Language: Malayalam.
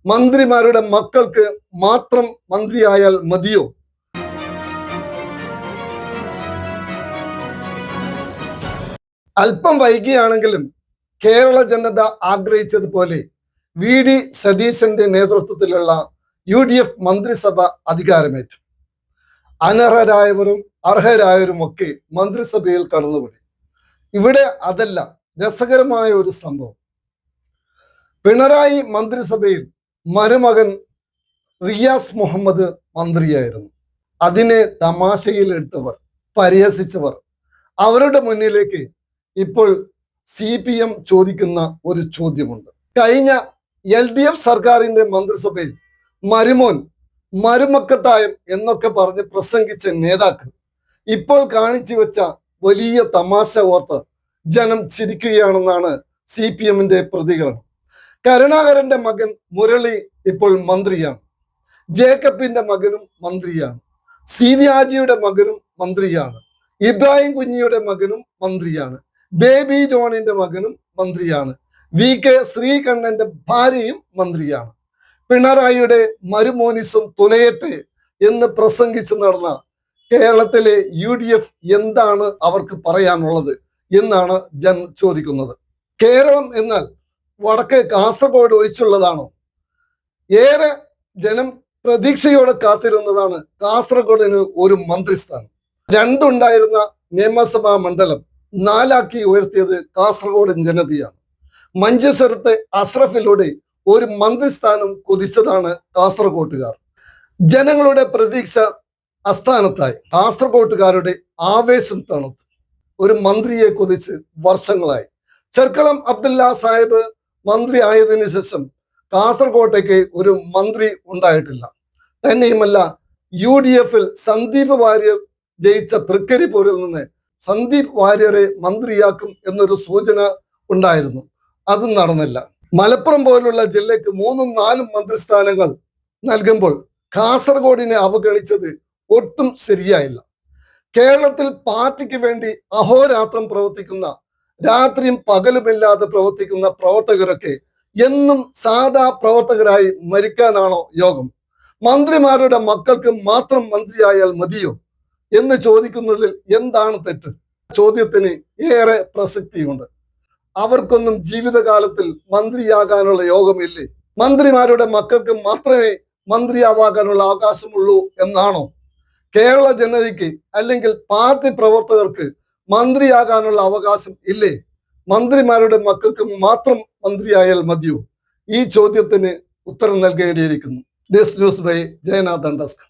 മന്ത്രിമാരുടെ മക്കൾക്ക് മാത്രം മന്ത്രിയായാൽ മതിയോ? അല്പം വൈകിയാണെങ്കിലും കേരള ജനത ആഗ്രഹിച്ചതുപോലെ VD സതീശന്റെ നേതൃത്വത്തിലുള്ള UDF മന്ത്രിസഭ അധികാരമേറ്റു. അനർഹരായവരും അർഹരായവരും ഒക്കെ മന്ത്രിസഭയിൽ കടന്നുകൂടി. ഇവിടെ അതല്ല രസകരമായ ഒരു സംഭവം. പിണറായി മന്ത്രിസഭയിൽ മരുമകൻ റിയാസ് മുഹമ്മദ് മന്ത്രിയായിരുന്നു. അതിനെ തമാശയിൽ എടുത്തവർ, പരിഹസിച്ചവർ, അവരുടെ മുന്നിലേക്ക് ഇപ്പോൾ CPM ചോദിക്കുന്ന ഒരു ചോദ്യമുണ്ട്. കഴിഞ്ഞ LDF സർക്കാരിന്റെ മന്ത്രിസഭയിൽ മരുമോൻ, മരുമക്കത്തായം എന്നൊക്കെ പറഞ്ഞ് പ്രസംഗിച്ച നേതാക്കൾ ഇപ്പോൾ കാണിച്ചു വെച്ച വലിയ തമാശ ഓർത്ത് ജനം ചിരിക്കുകയാണെന്നാണ് CPMന്റെ പ്രതികരണം. കരുണാകരന്റെ മകൻ മുരളി ഇപ്പോൾ മന്ത്രിയാണ്. ജേക്കബിന്റെ മകനും മന്ത്രിയാണ്. സീനിയാജിയുടെ മകനും മന്ത്രിയാണ്. ഇബ്രാഹിം കുഞ്ഞിയുടെ മകനും മന്ത്രിയാണ്. ബേബി ജോണിന്റെ മകനും മന്ത്രിയാണ്. VK ശ്രീകണ്ണന്റെ ഭാര്യയും മന്ത്രിയാണ്. പിണറായിയുടെ മരുമോനിസം തുലയട്ടെ എന്ന് പ്രസംഗിച്ച് നടന്ന കേരളത്തിലെ UDF എന്താണ് അവർക്ക് പറയാനുള്ളത് എന്നാണ് ജനം ചോദിക്കുന്നത്. കേരളം എന്നാൽ വടക്ക് കാസർഗോഡ് ഒഴിച്ചുള്ളതാണോ? ഏറെ ജനം പ്രതീക്ഷയോടെ കാത്തിരുന്നതാണ് കാസർഗോഡിന് ഒരു മന്ത്രിസ്ഥാനം. രണ്ടുണ്ടായിരുന്ന നിയമസഭാ മണ്ഡലം 4 ആക്കി ഉയർത്തിയത് കാസർഗോഡ് ജനതയാണ്. മഞ്ചേശ്വരത്തെ അഷ്റഫിലൂടെ ഒരു മന്ത്രിസ്ഥാനം കൊതിച്ചതാണ് കാസർഗോട്ടുകാർ. ജനങ്ങളുടെ പ്രതീക്ഷ അസ്ഥാനത്തായി. കാസർഗോട്ടുകാരുടെ ആവേശം തണുത്തു. ഒരു മന്ത്രിയെ കൊതിച്ച് വർഷങ്ങളായി. ചെർക്കളം അബ്ദുല്ല സാഹിബ് മന്ത്രി ആയതിനു ശേഷം കാസർഗോട്ടേക്ക് ഒരു മന്ത്രി ഉണ്ടായിട്ടില്ല. തന്നെയുമല്ല, UDFൽ സന്ദീപ് വാര്യർ ജയിച്ച തൃക്കരിപ്പൂരിൽ നിന്ന് സന്ദീപ് വാര്യരെ മന്ത്രിയാക്കും എന്നൊരു സൂചന ഉണ്ടായിരുന്നു. അതും നടന്നില്ല. മലപ്പുറം പോലുള്ള ജില്ലയ്ക്ക് 3ഉം 4ഉം മന്ത്രിസ്ഥാനങ്ങൾ നൽകുമ്പോൾ കാസർഗോഡിനെ അവഗണിച്ചത് ഒട്ടും ശരിയായില്ല. കേരളത്തിൽ പാർട്ടിക്ക് വേണ്ടി അഹോരാത്രം പ്രവർത്തിക്കുന്ന, രാത്രിയും പകലുമില്ലാതെ പ്രവർത്തിക്കുന്ന പ്രവർത്തകരൊക്കെ എന്നും സാധാ പ്രവർത്തകരായി മരിക്കാനാണോ യോഗം? മന്ത്രിമാരുടെ മക്കൾക്ക് മാത്രം മന്ത്രിയായാൽ മതിയോ എന്ന് ചോദിക്കുന്നതിൽ എന്താണ് തെറ്റ്? ചോദ്യത്തിന് ഏറെ പ്രസക്തിയുണ്ട്. അവർക്കൊന്നും ജീവിതകാലത്തിൽ മന്ത്രിയാകാനുള്ള യോഗമില്ലേ? മന്ത്രിമാരുടെ മക്കൾക്ക് മാത്രമേ മന്ത്രിയാവാകാനുള്ള അവകാശമുള്ളൂ എന്നാണോ? കേരള ജനതയ്ക്ക് അല്ലെങ്കിൽ പാർട്ടി പ്രവർത്തകർക്ക് മന്ത്രിയാകാനുള്ള അവകാശം ഇല്ലേ? മന്ത്രിമാരുടെ മക്കൾക്ക് മാത്രം മന്ത്രിയായാൽ മതിയോ? ഈ ചോദ്യത്തിന് ഉത്തരം നൽകേണ്ടിയിരിക്കുന്നു. This news by Jayanath desk.